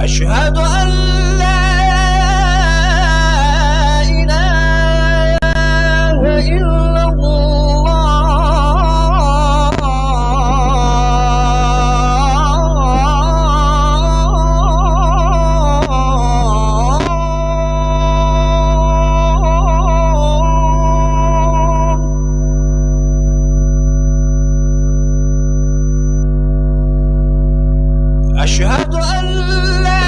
أشهد أن لا إله إلا أشهد أن لا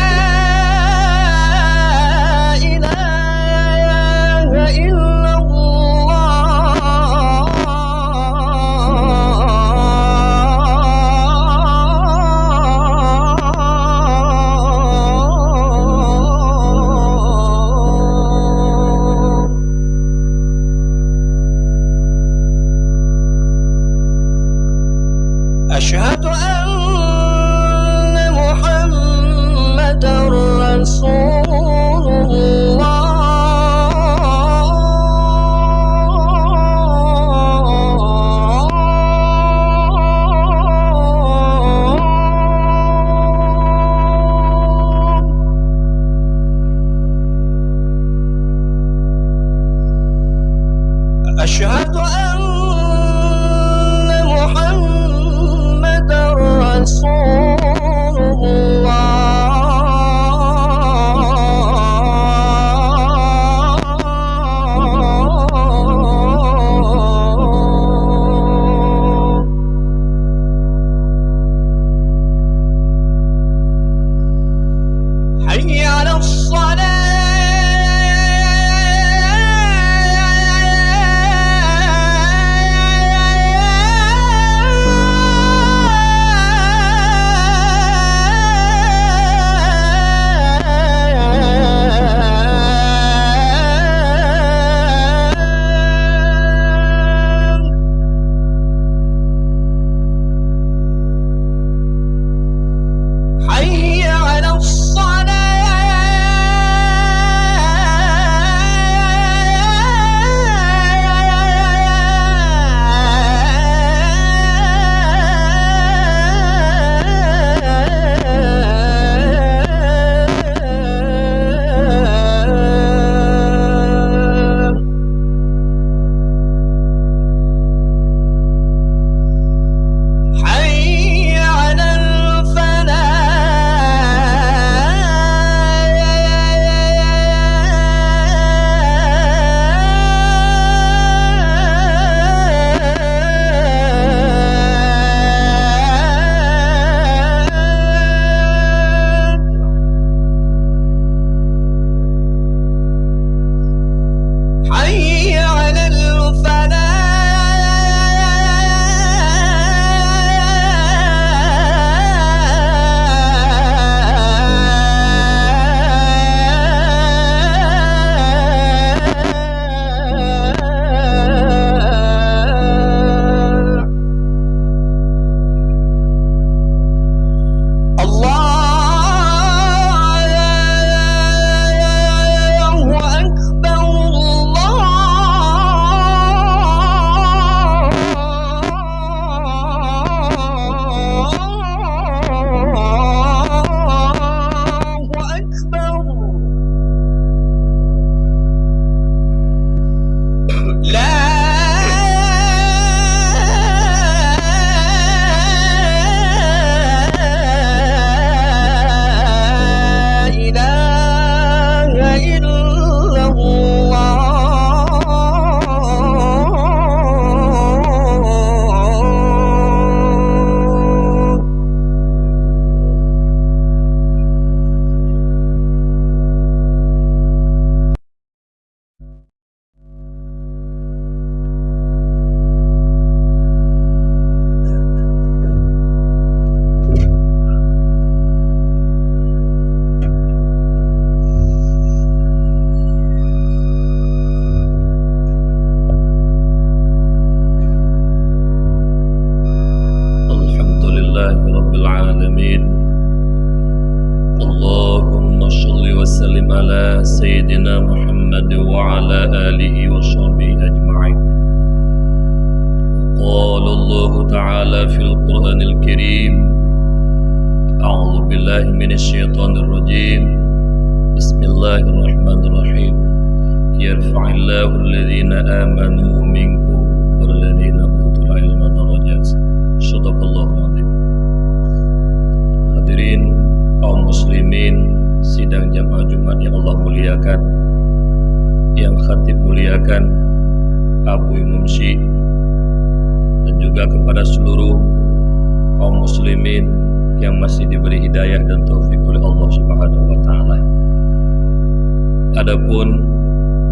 إله إلا الله أشهد أن رسول الله أشهد أن محمدًا رسول الله حي على الصلاة حي على سيدنا محمد وعلى آله وصحبه أجمعين. قال الله تعالى في القرآن الكريم: A'udzu billahi minasyaitonir rajim. Bismillahirrahmanirrahim. Yarfa'illahu alladhina amanu minkum walladhina utul ilma darajat. Shadaqallahul azim. Hadirin kaum muslimin sidang jamaah Jumat yang Allah muliakan, yang khatib muliakan, Abu Imam Syih, dan juga kepada seluruh kaum muslimin yang masih diberi hidayah dan taufik oleh Allah Subhanahu wa taala. Adapun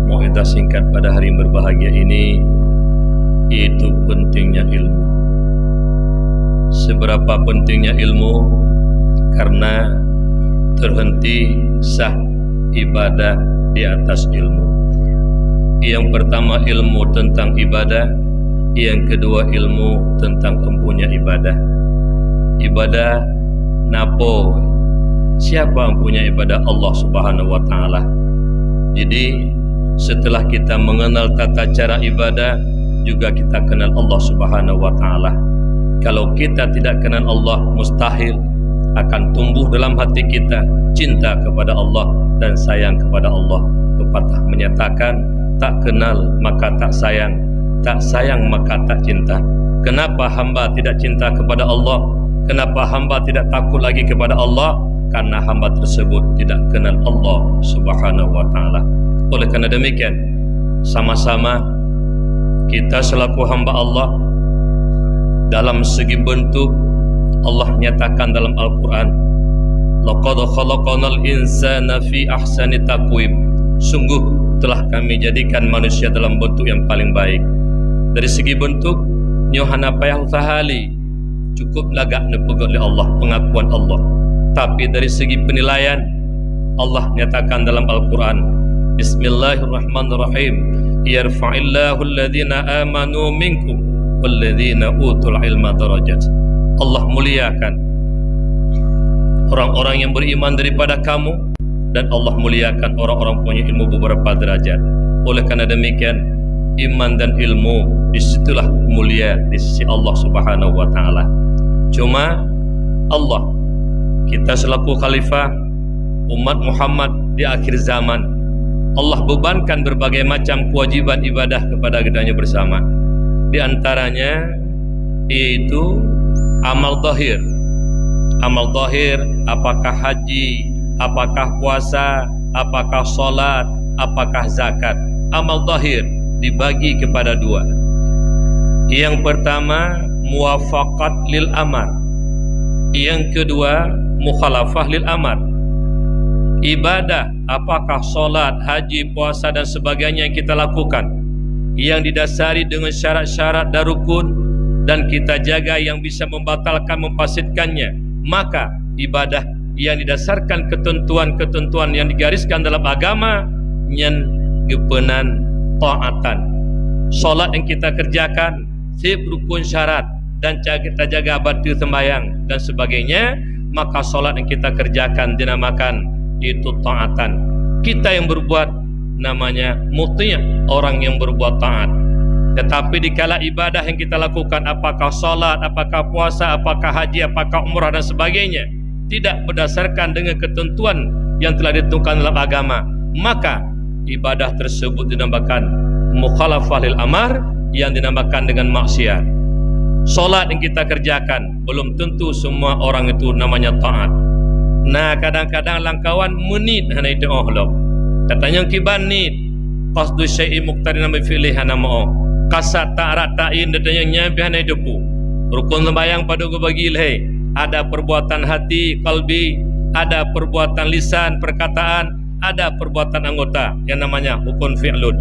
mau'izah singkat pada hari yang berbahagia ini, itu pentingnya ilmu. Seberapa pentingnya ilmu? Karena terhenti sah ibadah di atas ilmu. Yang pertama ilmu tentang ibadah, yang kedua ilmu tentang empunya ibadah. Ibadah napo, siapa yang punya ibadah? Allah Subhanahu wa taala. Jadi setelah kita mengenal tata cara ibadah, juga kita kenal Allah Subhanahu wa taala. Kalau kita tidak kenal Allah, mustahil akan tumbuh dalam hati kita cinta kepada Allah dan sayang kepada Allah. Pepatah menyatakan, tak kenal maka tak sayang, tak sayang maka tak cinta. Kenapa hamba tidak cinta kepada Allah? Kenapa hamba tidak takut lagi kepada Allah? Karena hamba tersebut tidak kenal Allah Subhanahu wa taala. Oleh karena demikian, sama-sama kita selaku hamba Allah, dalam segi bentuk Allah nyatakan dalam Al-Quran, laqad khalaqnal insana fi ahsani taqwim. Sungguh telah kami jadikan manusia dalam bentuk yang paling baik. Dari segi bentuk nyohana payah sahali, cukup lagak nepegak oleh Allah, pengakuan Allah. Tapi dari segi penilaian, Allah nyatakan dalam Al-Quran, Bismillahirrahmanirrahim, yarfa'illahu alladhina amanu minkum walladhina utul ilma darajat. Allah muliakan orang-orang yang beriman daripada kamu, dan Allah muliakan orang-orang punya ilmu beberapa derajat. Oleh karena demikian, iman dan ilmu disitulah mulia di sisi Allah Subhanahu wa taala. Cuma Allah, kita selaku khalifah umat Muhammad di akhir zaman, Allah bebankan berbagai macam kewajiban ibadah kepada gedanya bersama. Di antaranya yaitu amal zahir. Amal zahir, apakah haji, apakah puasa, apakah salat, apakah zakat. Amal zahir dibagi kepada dua. Yang pertama muwafaqat lil amar, yang kedua mukhalafah lil amar. Ibadah apakah solat, haji, puasa dan sebagainya yang kita lakukan, yang didasari dengan syarat-syarat dan rukun, dan kita jaga yang bisa membatalkan, memfasidkannya, maka ibadah yang didasarkan ketentuan-ketentuan yang digariskan dalam agama nyen gepenan taatan. Solat yang kita kerjakan sip rukun syarat dan kita jaga batil sembahyang dan sebagainya, maka solat yang kita kerjakan dinamakan itu taatan. Kita yang berbuat namanya muti', orang yang berbuat taat. Tetapi dikala ibadah yang kita lakukan, apakah salat, apakah puasa, apakah haji, apakah umrah dan sebagainya, tidak berdasarkan dengan ketentuan yang telah ditentukan dalam agama, maka ibadah tersebut dinamakan mukhalafah lil amar, yang dinamakan dengan maksiat. Solat yang kita kerjakan belum tentu semua orang itu namanya taat. Nah, kadang-kadang langkawan menit hana itu Allah. Katanya kiban nit qasdu syai'i muqtarinan bi fi'lihi hana ma'o. Kasat ta'rat ta'in datanya nyampe hana itu pu. Rukun sembahyang pada go bagi leh. Ada perbuatan hati, kalbi, ada perbuatan lisan, perkataan, ada perbuatan anggota yang namanya rukun fi'lun.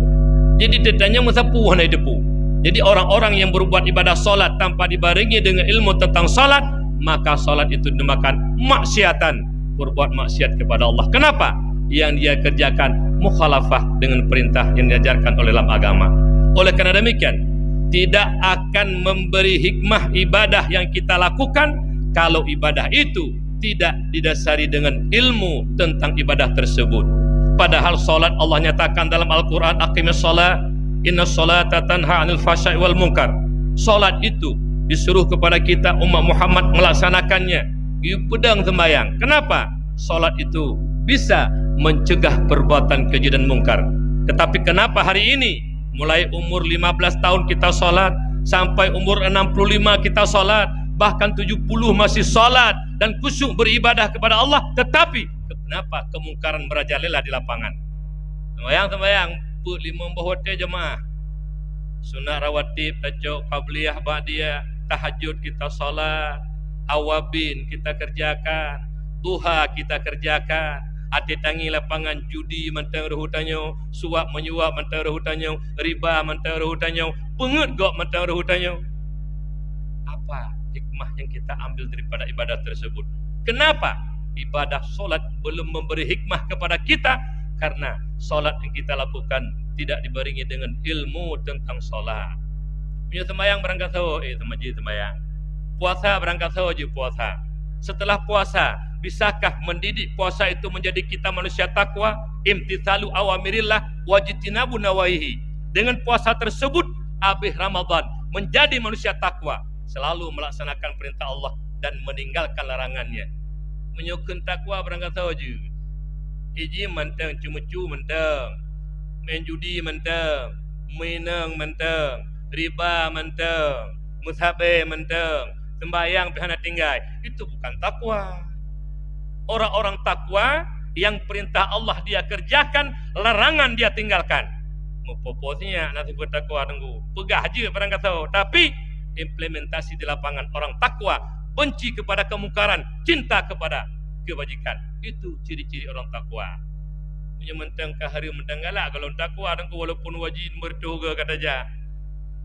Jadi datanya musapu hana itu pu. Jadi orang-orang yang berbuat ibadah solat tanpa dibarengi dengan ilmu tentang solat, maka solat itu dinamakan maksiatan, berbuat maksiat kepada Allah. Kenapa? Yang dia kerjakan mukhalafah dengan perintah yang diajarkan oleh dalam agama. Oleh karena demikian, tidak akan memberi hikmah ibadah yang kita lakukan kalau ibadah itu tidak didasari dengan ilmu tentang ibadah tersebut. Padahal solat Allah nyatakan dalam Al-Quran, aqimis sholat inna sholata tanha anil fahsya'i wal munkar. Solat itu disuruh kepada kita umat Muhammad melaksanakannya. pedang sembahyang. Kenapa? Solat itu bisa mencegah perbuatan keji dan mungkar. Tetapi kenapa hari ini mulai umur 15 tahun kita solat, sampai umur 65 kita solat, bahkan 70 masih solat dan khusyuk beribadah kepada Allah, tetapi kenapa kemungkaran merajalela di lapangan? Sembahyang 5 waktu jemaah, sunat rawatib, tajud, qabliyah, ba'diyah, tahajud kita solat, awabin kita kerjakan, duha kita kerjakan, ati tangi lapangan judi mentang rehutannya, suap menyuap mentang rehutannya, riba mentang rehutannya, pengut gok mentang rehutannya. Apa hikmah yang kita ambil daripada ibadah tersebut? Kenapa ibadah solat belum memberi hikmah kepada kita? Karena solat yang kita lakukan tidak dibarengi dengan ilmu tentang solat. Punya sembahyang berangkat sahaja, semajid sembahyang. Puasa berangkat sahaja puasa. Setelah puasa, bisakah mendidik puasa itu menjadi kita manusia takwa? Imtithalu awamirillah wajtinabu nawahihi. Dengan puasa tersebut, habis Ramadan menjadi manusia takwa, selalu melaksanakan perintah Allah dan meninggalkan larangannya. Menyokong takwa berangkat sahaja. Iji mentang, cumucu mentang, main judi mentang, minang mentang, riba mentang, musabeh mentang, sembahyang pihana tinggal. Itu bukan takwa. Orang-orang takwa yang perintah Allah dia kerjakan, larangan dia tinggalkan. Mempoposnya nanti bertakwa tunggu. Pegah aja barang kata. Tapi implementasi di lapangan orang takwa, benci kepada kemungkaran, cinta kepada kebajikan. Itu ciri-ciri orang takwa. Punya mentang ke hari mentang galak kalau takwa tunggu, walaupun wajib mertuga kata aja.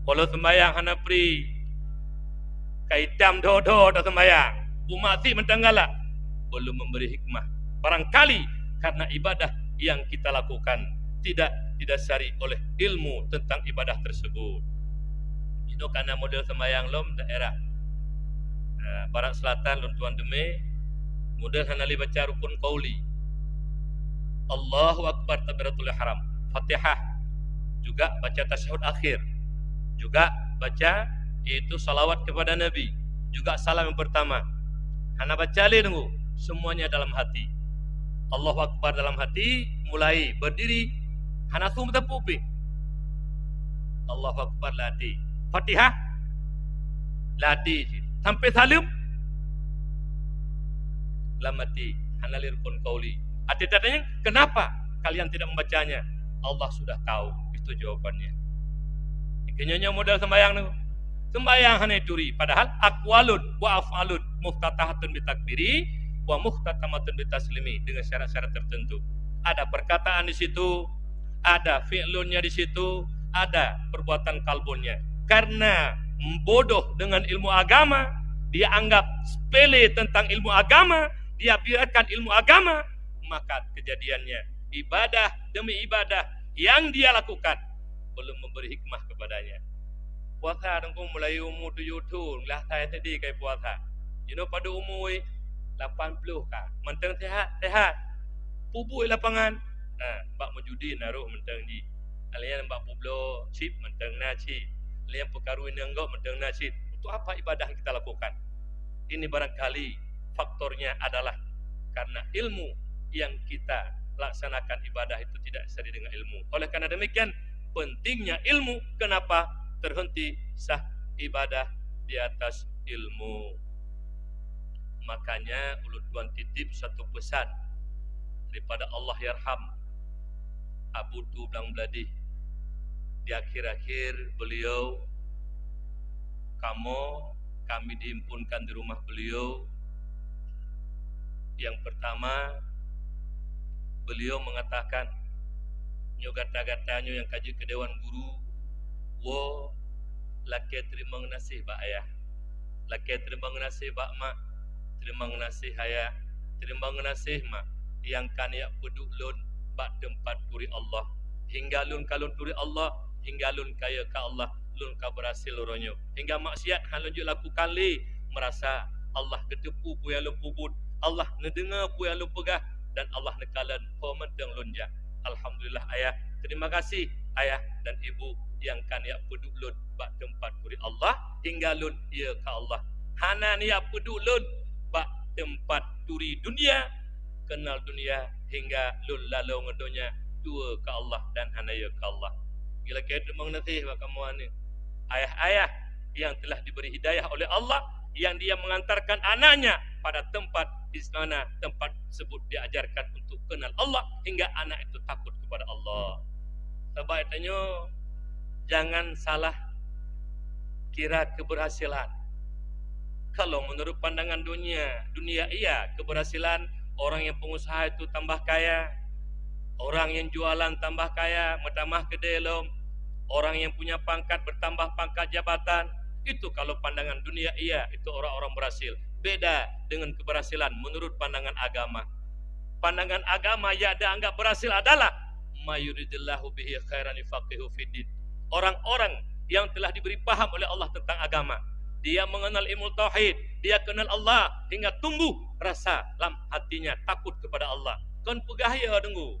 Kalau sembahyang hana pri kaitam dodo tak sembahyang. Bumati mentang galak, belum memberi hikmah. Barangkali karena ibadah yang kita lakukan tidak didasari oleh ilmu tentang ibadah tersebut. Itu karena model sembahyang lom daerah barat selatan lon tuan deme, model hanali baca rukun qauli, Allahu Akbar takbiratul ihram, Fatihah, juga baca tasyahud akhir, juga baca itu salawat kepada Nabi, juga salam yang pertama. Hana baca le tunggu, semuanya dalam hati. Allahu Akbar dalam hati, mulai berdiri, hana sum tepupi. Allahu Akbar lati. Fatihah lati. Sampai salim lamati. Hana lirkun qauli. Arti katanya, kenapa kalian tidak membacanya? Allah sudah tahu. Itu jawabannya. Kenyanya modal sembahyang tu. Sembahyang hanya duri, padahal aqwalun wa af'alun muftatahatun bitakbiri wa muhtatamatun bitaslimi, dengan syarat-syarat tertentu. Ada perkataan di situ, ada fi'lunnya di situ, ada perbuatan kalbunnya. Karena bodoh dengan ilmu agama, dia anggap sepele tentang ilmu agama, dia biarkan ilmu agama, maka kejadiannya ibadah demi ibadah yang dia lakukan belum memberi hikmah kepadanya. Puasa dengkung mulai umur 7 tahun lah saya tadi kayak puasa. Pada umur 80 kah. Mentang sehat. Pubui lapangan. Mbak menjudi naruh mentang di. Alian mbak publo chip mentang na chip. Alian perkaruin enggak mentang na chip. Untuk apa ibadah yang kita lakukan? Ini barangkali faktornya adalah karena ilmu yang kita laksanakan ibadah itu tidak seri dengan ilmu. Oleh karena demikian, pentingnya ilmu. Kenapa terhenti sah ibadah di atas ilmu? Makanya ulun tuan titip satu pesan daripada Allah yarham Abu Tu Blang Beladih. Di akhir-akhir beliau, kami dihimpunkan di rumah beliau. Yang pertama, beliau mengatakan, nyogata-gatanya yang kaji ke Dewan Guru, wo laki terima ngasih bak ayah, laki terima ngasih bak mak, terima ngasih ayah, terima ngasih mak, yang kan ya peduk lun bak tempat turi Allah, hingga lun kalun turi Allah, hingga lun kaya ka Allah, lun ka berhasil ronyo, hingga maksiat halun ju lakukan li, merasa Allah ketepu pu yang lu pubut, Allah nedengar pu yang lu pegah, dan Allah nekalan pementang lunja. Alhamdulillah ayah, terima kasih ayah dan ibu yang kan ya peduk lun bak tempat kuri Allah, hingga lun ia ka Allah. Hana ni ya peduk lun bak tempat turi dunia, kenal dunia hingga lun lalu ngedonya dua ke Allah dan hanaya ke Allah. Gila kita mengerti kamu ni ayah-ayah yang telah diberi hidayah oleh Allah, yang dia mengantarkan anaknya pada tempat di mana tempat tersebut diajarkan untuk kenal Allah hingga anak itu takut kepada Allah. Sebaiknya jangan salah kira keberhasilan. Kalau menurut pandangan dunia iya keberhasilan, orang yang pengusaha itu tambah kaya, orang yang jualan tambah kaya, bertambah kedai lom, orang yang punya pangkat bertambah pangkat jabatan. Itu kalau pandangan dunia iya, itu orang-orang berhasil. Beda dengan keberhasilan menurut pandangan agama. Pandangan agama yang dianggap berhasil adalah mayuridillahu bihi khairan yufaqihu fiddin. Orang-orang yang telah diberi paham oleh Allah tentang agama. Dia mengenal ilmu tauhid, dia kenal Allah hingga tumbuh rasa dalam hatinya takut kepada Allah. Kon pegahya dengu.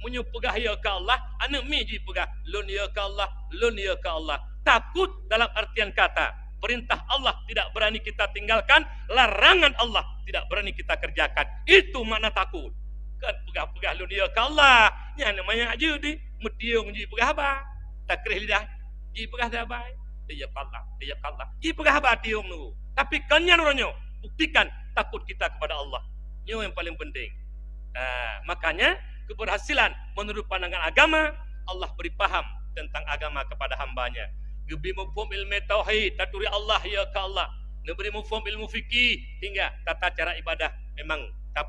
Munyu pegahya ke Allah, anak mi ji pegah lun ya ke Allah, lun ya ke Allah. Takut dalam artian kata, perintah Allah tidak berani kita tinggalkan, larangan Allah tidak berani kita kerjakan. Itu makna takut. Kan pegah-pegah lun ya ke Allah. Nya namanya aja di metiung ji pegah ba. Takrih lidah. Ji pegah dah baik. Dia kalah. Ji pegah ba tiung nu. Tapi kanyan ronyo buktikan takut kita kepada Allah. Nyo yang paling penting. Makanya keberhasilan menurut pandangan agama, Allah beri paham tentang agama kepada hambanya. Gebi mufhum ilmu tauhid, taturi Allah ya ke Allah. Neberi mufhum ilmu fikih hingga tata cara ibadah memang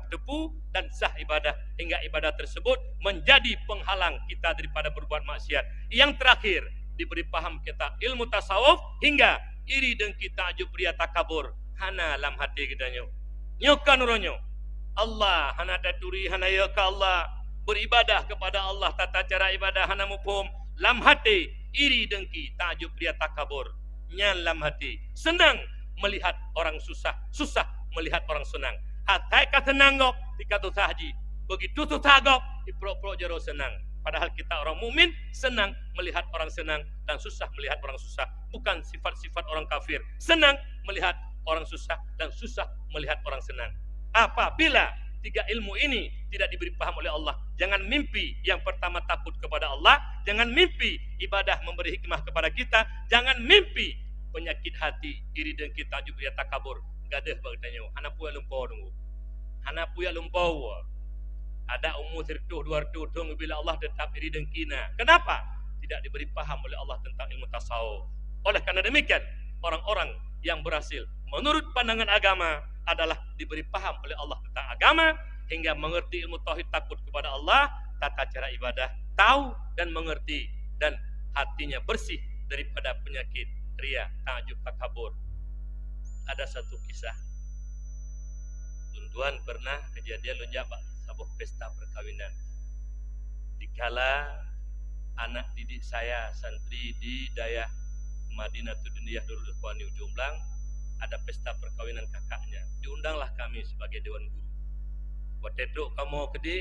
tepu dan sah ibadah hingga ibadah tersebut menjadi penghalang kita daripada berbuat maksiat. Yang terakhir diberi paham kita ilmu tasawuf hingga iri dengki ta'jub riya takabur hana lam hati kita nyo. Nyokan ronyo. Allah hana taturi hana ya ke Allah. Beribadah kepada Allah tata cara ibadah hana mufhum lam hati iri dengki ta'jub riya takabur nyan lam hati senang melihat orang susah, susah melihat orang senang. Hatai kata nanggop dikata haji begitu tu tagap ipro-pro jero senang. Padahal kita orang mukmin senang melihat orang senang dan susah melihat orang susah. Bukan sifat-sifat orang kafir. Senang melihat orang susah dan susah melihat orang senang. Apabila tiga ilmu ini tidak diberi paham oleh Allah, jangan mimpi yang pertama takut kepada Allah, jangan mimpi ibadah memberi hikmah kepada kita, jangan mimpi penyakit hati, iri dengki ta'jub riya takabur. Gadah bagtanya, hana puya lumpau dulu. Hana puya lumpau. Ada umur sertuh dua ratus tunggu bila Allah tetap iri dengkina. Kenapa? Tidak diberi paham oleh Allah tentang ilmu tasawuf. Oleh karena demikian, orang-orang yang berhasil menurut pandangan agama adalah diberi paham oleh Allah tentang agama hingga mengerti ilmu tauhid, takut kepada Allah, tata cara ibadah, tahu dan mengerti, dan hatinya bersih daripada penyakit riya, ta'jub, takabur. Ada satu kisah. Tuan pernah kejadian lunjak sebuah pesta perkawinan. Dikala anak didik saya santri di dayah Madinatul Diniyah Darul Ikhwani Jomblang ada pesta perkawinan kakaknya. Diundanglah kami sebagai dewan guru. Waktu itu kamu kedi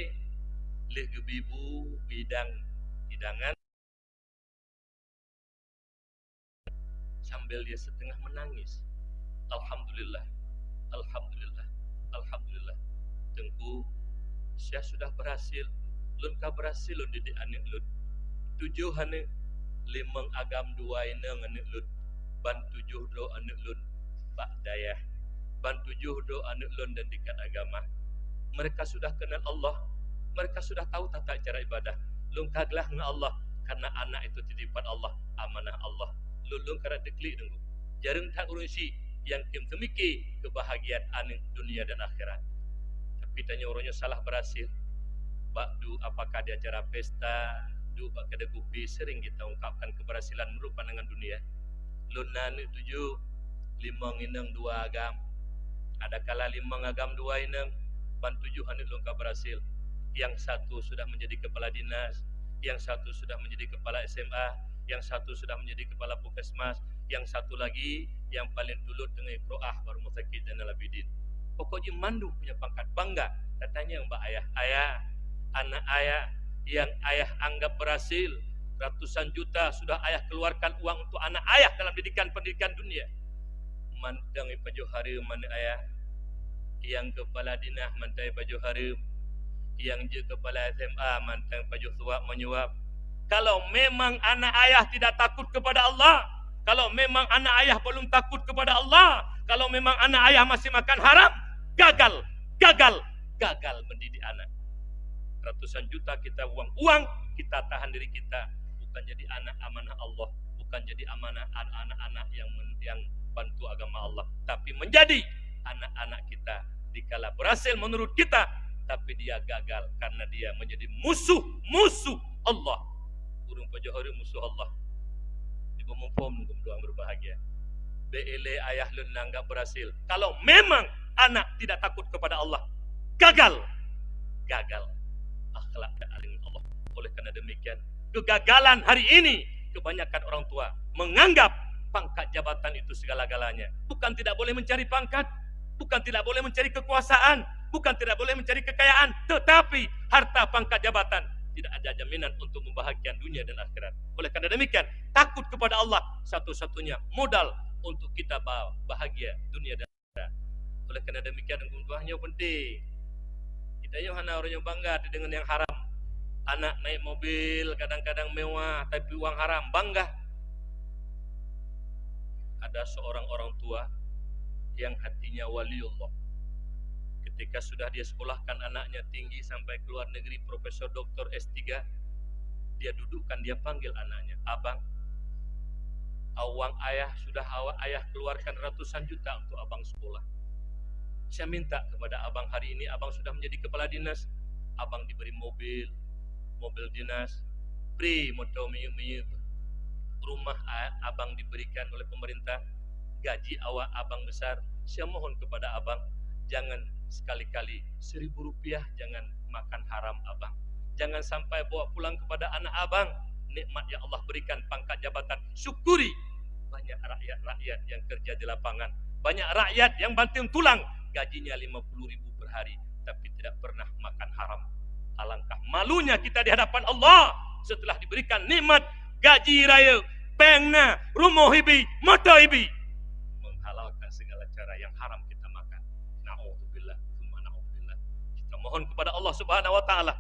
leh gebibu bidang hidangan sambil dia setengah menangis. Alhamdulillah, alhamdulillah, alhamdulillah. Tengku, saya sudah berhasil. Lun ka berhasil lun didik anak lun. 7 anak 5 agam 2 inang anak lun. Ban 7 do anak lun bak dayah. Ban 7 do anak lun dan dekat agama. Mereka sudah kenal Allah. Mereka sudah tahu tata cara ibadah. Lun kaglah dengan Allah karena anak itu titipan Allah, amanah Allah. Lun kada deklik dengku. Jarang tak urusi yang kim temiki kebahagiaan anak dunia dan akhirat. Tapi tanya orangnya salah berhasil. Bakdu apakah di acara pesta, du bak kada gupi sering kita ungkapkan keberhasilan menurut pandangan dunia. Lunan 7 5 inang 2 agam. Ada kala 5 agam 2 inang, ban 7 anak lengkap berhasil. Yang satu sudah menjadi kepala dinas, yang satu sudah menjadi kepala SMA, yang satu sudah menjadi kepala puskesmas, yang satu lagi yang paling tulut dengan Iqro'ah baru Mutakid dan Alabidin. Pokoknya mandu punya pangkat bangga. Katanya mbak ayah, anak ayah yang ayah anggap berhasil, ratusan juta sudah ayah keluarkan uang untuk anak ayah dalam pendidikan dunia. Mandang ipajo hari mana ayah, yang kepala dinas mantai baju harum, yang je kepala SMA mantai baju suap menyuap. Kalau memang anak ayah tidak takut kepada Allah, kalau memang anak ayah belum takut kepada Allah, kalau memang anak ayah masih makan haram, gagal mendidik anak. Ratusan juta kita uang kita tahan diri kita, bukan jadi anak amanah Allah, bukan jadi amanah anak-anak yang bantu agama Allah, tapi menjadi anak-anak kita dikala berhasil menurut kita, tapi dia gagal karena dia menjadi musuh Allah. Burung pajohari musuh Allah. Ibu mumpum doang berbahagia. Bele ayah lenang gak berhasil. Kalau memang anak tidak takut kepada Allah, gagal akhlak dan alim Allah. Oleh karena demikian, kegagalan hari ini kebanyakan orang tua menganggap pangkat jabatan itu segala-galanya. Bukan tidak boleh mencari pangkat, bukan tidak boleh mencari kekuasaan, bukan tidak boleh mencari kekayaan, tetapi harta pangkat jabatan tidak ada jaminan untuk membahagiakan dunia dan akhirat. Oleh karena demikian, takut kepada Allah satu-satunya modal untuk kita bahagia dunia dan akhirat. Oleh karena demikian, kebutuhannya penting. Kita yang hanya orang yang bangga dengan yang haram. Anak naik mobil kadang-kadang mewah tapi uang haram, bangga. Ada seorang orang tua yang hatinya waliullah. Ketika sudah dia sekolahkan anaknya tinggi sampai ke luar negeri, profesor doktor S3, dia dudukkan, dia panggil anaknya, abang, awang ayah sudah ayah keluarkan ratusan juta untuk abang sekolah. Saya minta kepada abang, hari ini abang sudah menjadi kepala dinas, abang diberi mobil dinas, free motor miyuk-miyuk, rumah abang diberikan oleh pemerintah, gaji awak abang besar. Saya mohon kepada abang, jangan sekali-kali Rp1.000 jangan makan haram abang. Jangan sampai bawa pulang kepada anak abang nikmat yang Allah berikan, pangkat jabatan. Syukuri. Banyak rakyat-rakyat yang kerja di lapangan, banyak rakyat yang banting tulang, gajinya 50.000 per hari, tapi tidak pernah makan haram. Alangkah malunya kita di hadapan Allah setelah diberikan nikmat gaji raya, pengna, rumah hibi, motor hibi, menghalalkan segala cara yang haram kita makan. Na'udzubillah, tsumma na'udzubillah. Kita mohon kepada Allah Subhanahu wa taala.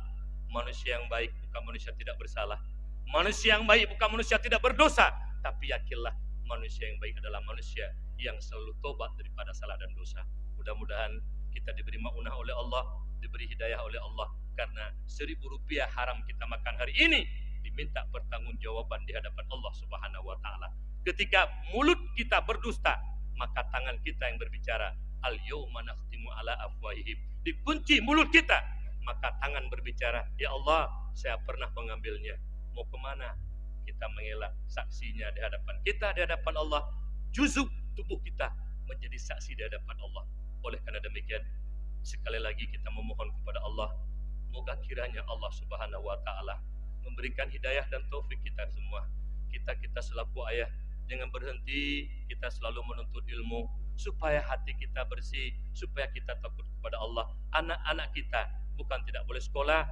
Manusia yang baik bukan manusia tidak bersalah. Manusia yang baik bukan manusia tidak berdosa, tapi yakinlah manusia yang baik adalah manusia yang selalu tobat daripada salah dan dosa. Mudah-mudahan kita diberi maunah oleh Allah, diberi hidayah oleh Allah, karena Rp1.000 haram kita makan hari ini diminta pertanggungjawaban di hadapan Allah Subhanahu wa taala. Ketika mulut kita berdusta, maka tangan kita yang berbicara. Al yauma nakhtimu ala afwahihim. Dikunci mulut kita, maka tangan berbicara, ya Allah, saya pernah mengambilnya. Mau kemana? Kita mengelak saksinya di hadapan kita, di hadapan Allah. Juzuk tubuh kita menjadi saksi di hadapan Allah. Oleh karena demikian, sekali lagi kita memohon kepada Allah, moga kiranya Allah Subhanahu wa taala memberikan hidayah dan taufik kita semua. Kita selaku ayah, jangan berhenti kita selalu menuntut ilmu supaya hati kita bersih, supaya kita takut kepada Allah. Anak-anak kita bukan tidak boleh sekolah,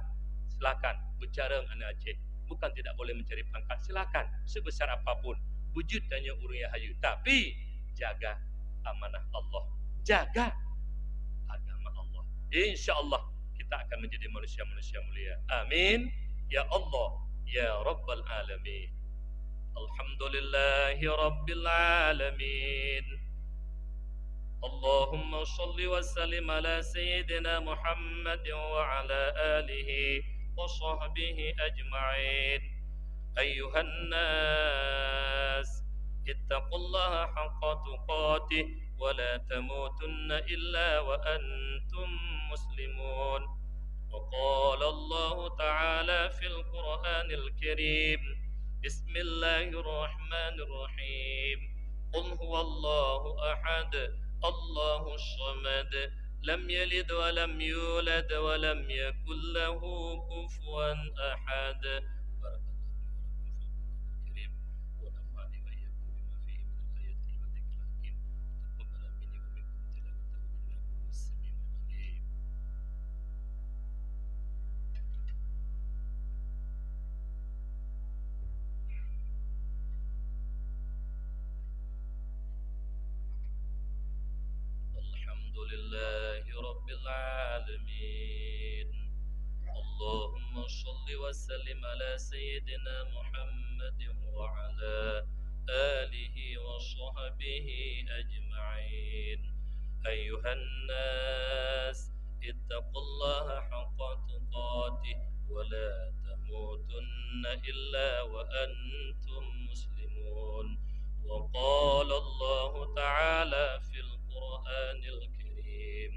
silakan bicara anak Aceh. Bukan tidak boleh mencari pangkat, silakan sebesar apapun, wujud hanya urung hayu, tapi jaga amanah Allah, jaga agama Allah. InsyaAllah kita akan menjadi manusia-manusia mulia. Amin. Ya Allah, ya Rabbal Alamin. Alhamdulillahi Rabbil Alamin. Allahumma salli wa sallim ala Sayyidina Muhammad wa ala alihi wa sahbihi ajma'in. Ayyuhan nas, ittaqullaha haqqa tuqatih wa la tamutunna illa wa antum muslimun. Wa qala Allah ta'ala fil Qur'anil Karim, Bismillahirrahmanirrahim. Qul huwallahu ahad, Allahus samad, lam yalid wa lam yulad wa lam yakul lahu kufuwan ahad. Alhamdulillahi العالمين. اللهم صل وسلم على سيدنا محمد وعلى آله وصحبه أجمعين. أيها الناس اتقوا الله حق تقاته ولا تموتن إلا وأنتم مسلمون. وقال الله تعالى في القرآن الكريم: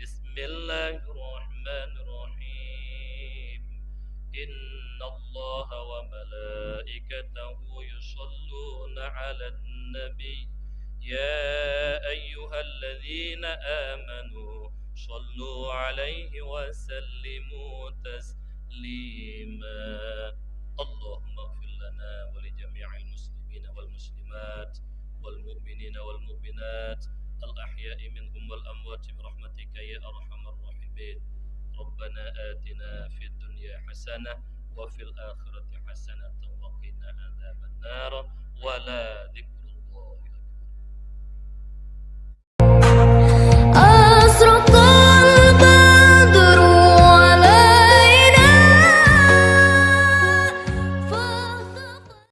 بسم الله الرحمن الرحيم. إن الله وملائكته يصلون على النبي يا أيها الذين آمنوا صلوا عليه وسلموا تسليما. اللهم اغفر لنا ولجميع المسلمين والمسلمات والمؤمنين والمؤمنات الأحياء منهم والأموات برحمتك يا أرحم الراحمين. ربنا آتنا في الدنيا حسنة وفي الآخرة حسنة وقنا عذاب النار. ولا ذكر